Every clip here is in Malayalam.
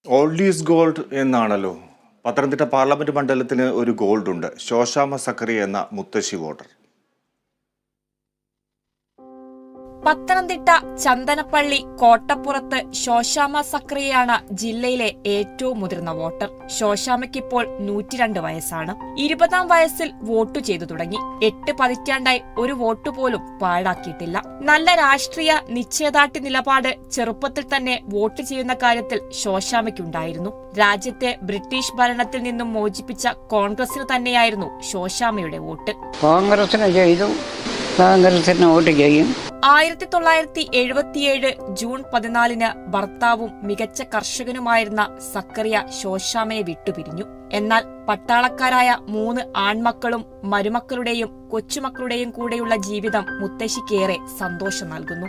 ഓൾഡ് ഈസ് ഗോൾഡ് എന്നാണല്ലോ. പത്തനംതിട്ട പാർലമെന്റ് മണ്ഡലത്തിന് ഒരു ഗോൾഡ് ഉണ്ട്. ശോശാമ്മ സക്കറിയ എന്ന മുത്തശ്ശി വോട്ടർ. പത്തനംതിട്ട ചന്ദനപ്പള്ളി കോട്ടപ്പുറത്ത് ശോശാമ്മ സക്കറിയയാണ് ജില്ലയിലെ ഏറ്റവും മുതിർന്ന വോട്ടർ. ശോശാമ്മയ്ക്കിപ്പോൾ 102 വയസ്സാണ്. 20-ാം വയസ്സിൽ വോട്ട് ചെയ്തു തുടങ്ങി. 8 പതിറ്റാണ്ടായി ഒരു വോട്ട് പോലും പാഴാക്കിയിട്ടില്ല. നല്ല രാഷ്ട്രീയ നിശ്ചയദാർഢ്യ നിലപാട് ചെറുപ്പത്തിൽ തന്നെ വോട്ട് ചെയ്യുന്ന കാര്യത്തിൽ ശോശാമ്മയ്ക്കുണ്ടായിരുന്നു. രാജ്യത്തെ ബ്രിട്ടീഷ് ഭരണത്തിൽ നിന്നും മോചിപ്പിച്ച കോൺഗ്രസിന് തന്നെയായിരുന്നു ശോശാമ്മയുടെ വോട്ട്. കോൺഗ്രസിന് വോട്ട് ചെയ്യും. 1977 ജൂൺ 14 ഭർത്താവും മികച്ച കർഷകനുമായിരുന്ന സക്കറിയ ശോശാമ്മയെ വിട്ടുപിരിഞ്ഞു. എന്നാൽ പട്ടാളക്കാരായ 3 ആൺമക്കളും മരുമക്കളുടെയും കൊച്ചുമക്കളുടെയും കൂടെയുള്ള ജീവിതം മുത്തശ്ശിക്കേറെ സന്തോഷം നൽകുന്നു.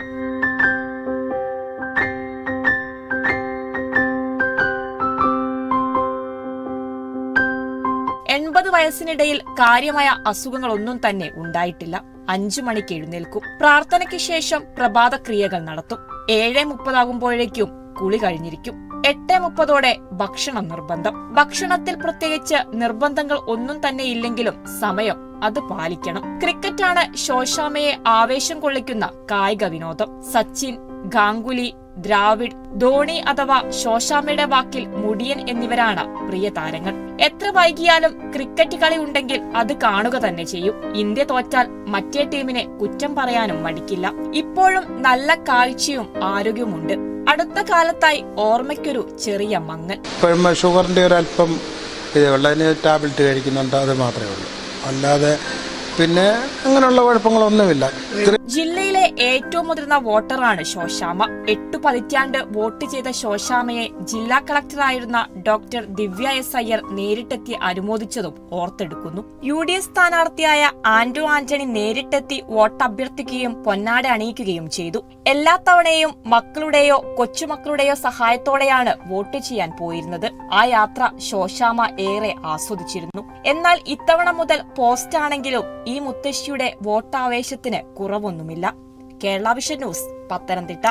80 വയസ്സിനിടയിൽ കാര്യമായ അസുഖങ്ങളൊന്നും തന്നെ ഉണ്ടായിട്ടില്ല. 5 മണിക്ക് എഴുന്നേൽക്കും. പ്രാർത്ഥനയ്ക്ക് ശേഷം പ്രഭാത ക്രിയകൾ നടത്തും. 7:30 ആകുമ്പോഴേക്കും കുളി കഴിഞ്ഞിരിക്കും. 8:30 ഭക്ഷണം നിർബന്ധം. ഭക്ഷണത്തിൽ പ്രത്യേകിച്ച് നിർബന്ധങ്ങൾ ഒന്നും തന്നെ ഇല്ലെങ്കിലും സമയം അത് പാലിക്കണം. ക്രിക്കറ്റാണ് ശോശാമ്മയെ ആവേശം കൊള്ളിക്കുന്ന കായിക വിനോദം. സച്ചിൻ, ഗാംഗുലി, ദ്രാവിഡ്, ധോണി അഥവാ ശോശാമ്മയുടെ വാക്കിൽ മുടിയൻ എന്നിവരാണ് പ്രിയ താരങ്ങൾ. എത്ര വൈകിയാലും ക്രിക്കറ്റ് കളി ഉണ്ടെങ്കിൽ അത് കാണുക തന്നെ ചെയ്യും. ഇന്ത്യ തോറ്റാൽ മറ്റേ ടീമിനെ കുറ്റം പറയാനും മടിക്കില്ല. ഇപ്പോഴും നല്ല കാഴ്ചയും ആരോഗ്യവുമുണ്ട്. അടുത്ത കാലത്തായി ഓർമ്മയ്ക്കൊരു ചെറിയ മങ്ങൽ. ഷുഗറിന്റെ ഒരു അല്പം ടാബ്ലറ്റ് കഴിക്കുന്നുണ്ട്, അത് മാത്രമേ ഉള്ളൂ. അല്ലാതെ പിന്നെ അങ്ങനെയുള്ള കുഴപ്പങ്ങളൊന്നുമില്ല. ജില്ലയിലെ ഏറ്റവും മുതിർന്ന വോട്ടറാണ് ശോശാമ്മ. 8 പതിറ്റാണ്ട് വോട്ട് ചെയ്ത ശോശാമ്മയെ ജില്ലാ കളക്ടറായിരുന്ന ഡോക്ടർ ദിവ്യ എസ് അയ്യർ നേരിട്ടെത്തി അനുമോദിച്ചതും ഓർത്തെടുക്കുന്നു. UDF സ്ഥാനാർത്ഥിയായ ആന്റോ ആന്റണി നേരിട്ടെത്തി വോട്ട് അഭ്യർത്ഥിക്കുകയും പൊന്നാട അണിയിക്കുകയും ചെയ്തു. എല്ലാ തവണയും മക്കളുടെയോ കൊച്ചുമക്കളുടെയോ സഹായത്തോടെയാണ് വോട്ട് ചെയ്യാൻ പോയിരുന്നത്. ആ യാത്ര ശോശാമ്മ ഏറെ ആസ്വദിച്ചിരുന്നു. എന്നാൽ ഇത്തവണ മുതൽ പോസ്റ്റാണെങ്കിലും ഈ മുത്തശ്ശിയുടെ വോട്ടാവേശത്തിന് കുറവൊന്നുമില്ല. Kerala vision news, Pathanamthitta.